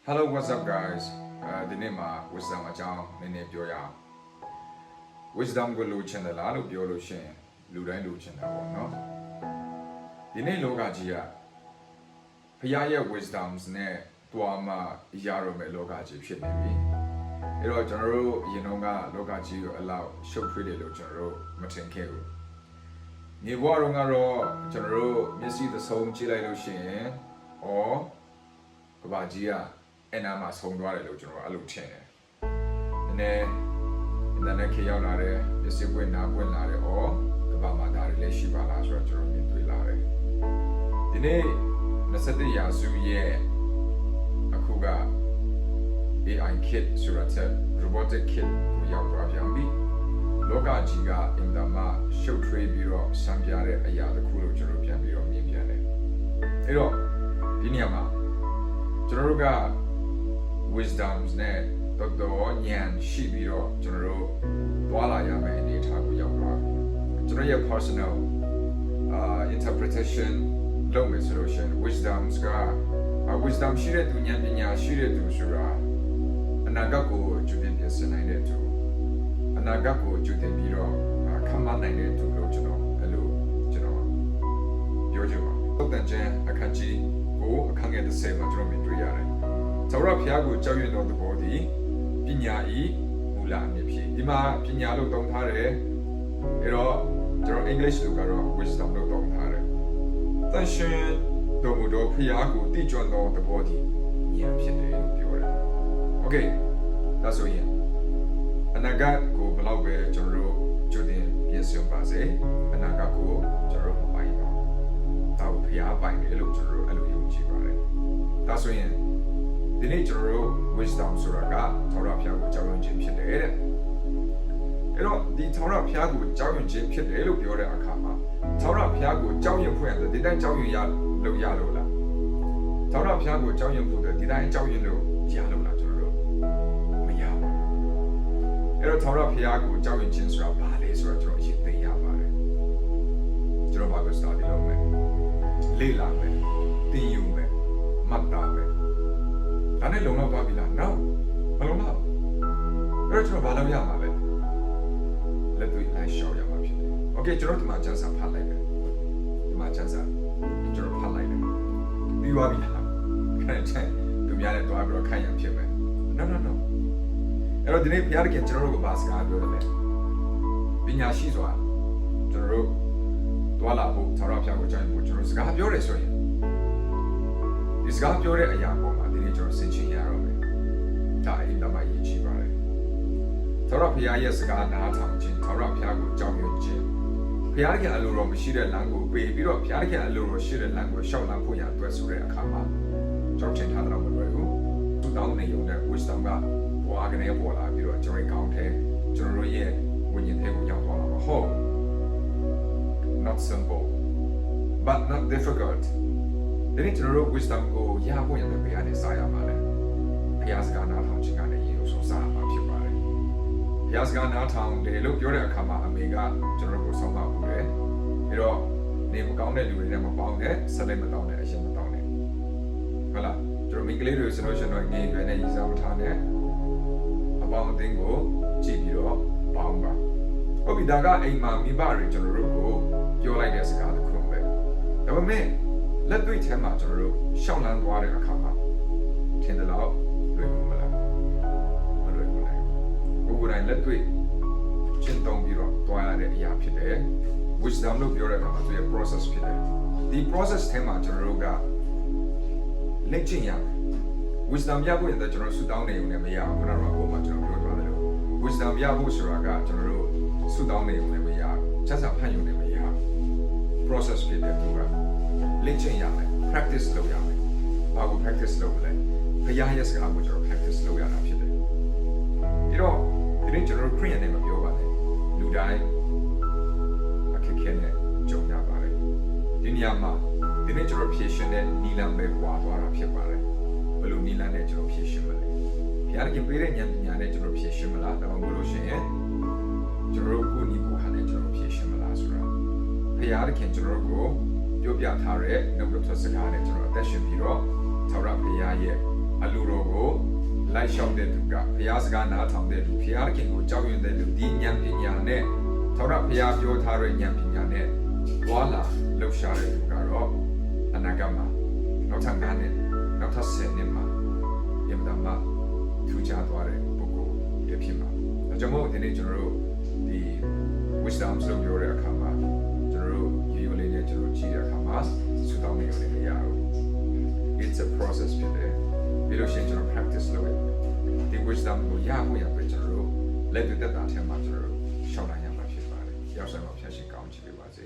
Hello, what's up, guys? ဒီနေ့မှာ wisdom အကြောင်းနည်းနည်းပြောရအောင် wisdom ကိုလိုချင်တယ်လားလို့ပြောလို့ရှိရင်လူတိုင်းလိုချင်တာပေါ့နော်ဒီနေ့လောကကြီးကဖခင်ရဲ့ wisdoms နဲ့တွားမှရရမယ်လောကကြီးဖြစ်နေပြီအဲ့တော့ကျွန်တော်တို့အရင်ကလောကကြီးကိုအလောက်ရှုပ်ထွေးတယ်လို့ကျွန်တော်တို့မထင်ခဲ့ဘူးနေဘဝတော့ကတော့ကျွန်တော်တို့မျက်စိသဆုံးကြည့်လိုက်လို့ရှိရင်ကဘာကြီးကအနာမှာဆုံးသွားတယ်လို့ကျွန်တော်အဲ့လိုထင်တယ်။နည်းနည်း internet ခေရောက်လာတယ်မျက်စိပွင့်နားပွင့်လာတယ်ကဘာမှာဒါတွေလည်းရှိပါလားဆိုတော့ကျွန်တော်မြင်တွေ့လာတယ်။ဒီနေ့21ရာစုရဲ့အခုက AI kit ဆိုတာတဲ့ robotic kit ကိုရောက်သွားပြန်ပြီ။လောကကြီးကအင်တာမှာရှုပ်ထွေးပြီးတော့စံပြတဲ့အရာတစ်ခုလို့ကျွန်တော်ပြန်ပြီးတော့မြင်ပြန်တယ်။အဲ့တော့ဒီနေရာမှာကျွန်တော်တို့က wisdoms နဲ့တော်တော်ဉာဏ်ရှိပြီးတော့ကျွန်တော်တို့သွားလာရမယ့်အနေအထားကိုရောက်သွားပြီကျွန်တော်ရဲ့ personal interpretation လုပ်မယ်ဆိုလို့ရှိရင် wisdoms က wisdom ရှိတဲ့သူဉာဏ်ပညာရှိတဲ့သူဆိုတာအနာဂတ်ကိုကြိုတင်ပြင်ဆင်နိုင်တဲ့သူအနာဂတ်ကိုကြိုတင်ပြီးတော့ခံမနိုင်တဲ့သူလို့ကျွန်တော်အဲ့လိုကျွန်တော်ပြောချင်ပါသုတ်တန်ကျမ်းအခန်းကြီးကိုအခန်းငယ်30မှာကျွန်တော်မြင်တွေ့ရတယ်သောရဖျားကိုကြောက်ရွံ့သောသဘောသည်ပညာဤမူလအမြစ်ဖြစ်ဒီမှာပညာလို့သုံးထားတယ်အဲ့တော့ကျွန်တော် English လို့ကတော့ wisdom လို့သုံးထားတယ်တန်ရှင်တော်မူသောဖျားကိုတိကျွမ်းသောသဘောသည်ဉာဏ်ဖြစ်တယ်လို့ပြောတယ် Okay ဒါဆိုရင်အနာဂတ်ကိုဘယ်လောက်ပဲကျွန်တော်တို့ကြိုတင်ပြင်ဆင်ပါစေအနာဂတ်ကိုကျွန်တော်တို့မပိုင်တော့ဒါကိုဖျားပိုင်တယ်လို့ကျွန်တော်တို့အဲ့လိုယုံကြည်ပါတယ်ဒါဆိုရင်ဒီနေ့ကျွန်တော်တို့ wisdom ဆိုတာကထာဝရဘုရားကိုကြောက်ရွံ့ခြင်းဖြစ်တယ်တဲ့အဲ့တော့ဒီထာဝရဘုရားကိုကြောက်ရွံ့ခြင်းဖြစ်တယ်လို့ပြောတဲ့အခါမှာထာဝရဘုရားကိုကြောက်ရွံ့ဖို့ရတယ်ဒီတိုင်းကြောက်ရွံ့ရလို့လားထာဝရဘုရားကိုကြောက်ရွံ့ဖို့ဒီတိုင်းကြောက်ရွံ့လို့ရလို့လားကျွန်တော်တို့မရပါဘူးအဲ့တော့ထာဝရဘုရားကိုကြောက်ရွံ့ခြင်းဆိုတာဘာလဲဆိုတော့ကျွန်တော်အရင်သိရပါတယ်ကျွန်တော်ဘာကို study လုပ်မယ်လေ့လာမယ်သင်ယူမယ်မှတ်သားမယ်ဒါနဲ့လုံလောက်သွားပြီလား No မလုံလောက်အဲ့တော့ကျွန်တော်ဘာလုပ်ရမှာလဲလက်တွေ့လိုက်ရှောက်ရမှာဖြစ်တယ် Okay ကျွန်တော်ဒီမှာကျန်းစာဖတ်လိုက်မယ်ဒီမှာကျန်းစာကျွန်တော်ဖတ်လိုက်တယ်ပြီးသွားပြီလားခိုင်တဲ့သူများနဲ့တွားပြီးတော့ခိုင်ရဖြစ်မယ် No အဲ့တော့ဒီနေ့ဘုရားခင်ကျွန်တော်တို့ကဘာစကားပြောတယ်လဲပညာရှိစွာကျွန်တော်တို့တွားလာဖို့သာရဘုရားကိုကြောင်းဖို့ကျွန်တော်စကားပြောတယ်ဆိုရင်ဒီစကားပြောတဲ့အရာပေါ်မှာဒီနေ့ကျွန်တော်ဆင်ခြင်ရအောင်မယ်ဒါအိမ်တော်မှာရည်ချပါတယ်သာရဘုရားရဲ့စကားနားထောင်ခြင်းသာရဘုရားကိုကြောင်းရွံ့ခြင်းဘုရားခင်အလိုတော်မရှိတဲ့လမ်းကိုပေးပြီးတော့ဘုရားခင်အလိုတော်ရှိတဲ့လမ်းကိုရှောက်လမ်းဖို့ရအတွက်ဆိုတဲ့အခါမှာကျွန်တော်ထင်ထားတော့မလွယ်ဘူးသူတောင်းနေရုံနဲ့ wisdom ကဘွားကနေပေါ်လာပြီးတော့ကျွန်တော်ကောင်းတဲ့ကျွန်တော်ရဲ့ဝိညာဉ်ထဲကိုရောက်သွားတာဟုတ် not simple but not difficult ဒီနေ့ကျွန်တော်တို့ wisdom ကိုရဖို့ရတဲ့ဘုရားနဲ့စာရမှာလဲဘုရားစကားနားထောင်ခြင်းကလည်းရေလို့ဆိုစာမှာဖြစ်ပါတယ်ဘုရားစကားနားထောင်တယ်လို့ပြောတဲ့အခါမှာအမေကကျွန်တော်တို့ကိုဆုံးမဘူးတယ်ပြီးတော့နေမကောင်းတဲ့လူတွေနဲ့မပေါင်းနဲ့ဆက်လက်မတောင်းနဲ့အရင်မတောင်းနဲ့ဟုတ်လားကျွန်တော်မိန်းကလေးတွေဆိုလို့ရှိရင်တော့ငယ်ရွယ်နဲ့ရည်စားမထားနဲ့အပေါင်းအသင်းကိုကြည့်ပြီးတော့ပေါင်းပါဟုတ်ပြီဒါကအိမ်မှာမိဘတွေကျွန်တော်တို့ကိုပြောလိုက်တဲ့စကားတစ်ခုပဲဒါပေမဲ့လက်တွေ့ထဲမှာကျွန်တော်တို့ရှောင်းလန်းသွားတဲ့အခါမှာထင်တယ်လို့လွယ်ကူမလားမလွယ်ဘူးလေကိုယ်ကိုယ်တိုင်လက်တွေ့ရှင်းသုံးပြီးတော့တွားရတဲ့အရာဖြစ်တယ် wisdom လို့ပြောတဲ့အခါမှာသူရဲ့ process ဖြစ်တယ်ဒီ process ထဲမှာကျွန်တော်တို့ကလက်ကျင့်ရ wisdom ရဖို့ရင်ကျွန်တော်ဆူတောင်းနေုံနဲ့မရဘူးခုနကတော့အခုမှကျွန်တော်ပြောသွားတယ်လို့ wisdom ရဖို့ဆိုတာကကျွန်တော်တို့ဆူတောင်းနေုံနဲ့မရဘူးချက်စာဖတ်ရုံနဲ့မရဘူး process ဖြစ်တယ်သူကလေ့ကျင့်ရမယ် practice လုပ်ရမယ်။ဘာကို practice လုပ်လဲ။ဘုရားရဲ့စကားကိုကျွန်တော် practice လုပ်ရတာဖြစ်တယ်။ပြီးတော့ဒီနေ့ကျွန်တော်ခရစ်ယာန်နဲ့မပြောပါနဲ့။လူတိုင်းအခက်အခဲနဲ့ကြုံရပါတယ်။ဒီနေရာမှာဒီနေ့ကျွန်တော်ဖြည့်ရှင်တဲ့နီလန်ပဲပွားသွားတာဖြစ်ပါတယ်။ဘယ်လိုနီလန်နဲ့ကျွန်တော်ဖြည့်ရှင်မလဲ။ဘုရားကပေးတဲ့ဉာဏ်ပညာနဲ့ကျွန်တော်ဖြည့်ရှင်မလား။ဒါမှမဟုတ်လို့ရှိရင်ကျွန်တော်ကိုနီကိုဟာနဲ့ကျွန်တော်ဖြည့်ရှင်မလားဆိုတာဘုရားခင်ကျွန်တော်ကိုပြောပြထားတဲ့နှုတ်ကပတ်စကားနဲ့ကျွန်တော်အသက်ရှင်ပြီးတော့ထာဝရဘုရားရဲ့အလိုတော်ကို လိုက်လျှောက်တဲ့သူကဘုရားစကားနားထောင်တဲ့သူဘုရားခင်ကိုကြောက်ရွံ့တဲ့လူဒီဉာဏ်ပညာနဲ့သောတာဘုရားပြောထားတဲ့ဉာဏ်ပညာနဲ့ဘွာလာလှူရှာတဲ့သူကတော့အနာဂတ်မှာနောက်ထပ်9နှစ်နောက်ထပ်10နှစ်မှာယမဒမထူကြသွားတဲ့ပုဂ္ဂိုလ်တွေဖြစ်မှာဒါကြောင့်မို့ဒီနေ့ကျွန်တော်တို့ဒီ wisdom ဆိုပြောတဲ့အခါမှာကျွန်တော်တို့ရိုးရိုးလေးနဲ့ကျွန်တော်ကြည့်တဲ့အခါမှာစူတောင်းနေရတယ်မရဘူး it's a process ဖြစ်တယ်ပြီးလို့ရှိရင်ကျွန်တော် practice လုပ်ရတယ်ဒီ wisdom ကိုရဖို့ရပဲကျွန်တော်တို့လက်တွေ့သက်တာထဲမှာကျွန်တော်တို့ရှောက်နိုင်ရမှာဖြစ်ပါတယ်ရောက်ဆိုင်မှာဖြတ်ရှင်းကောင်းချင်ပါစေ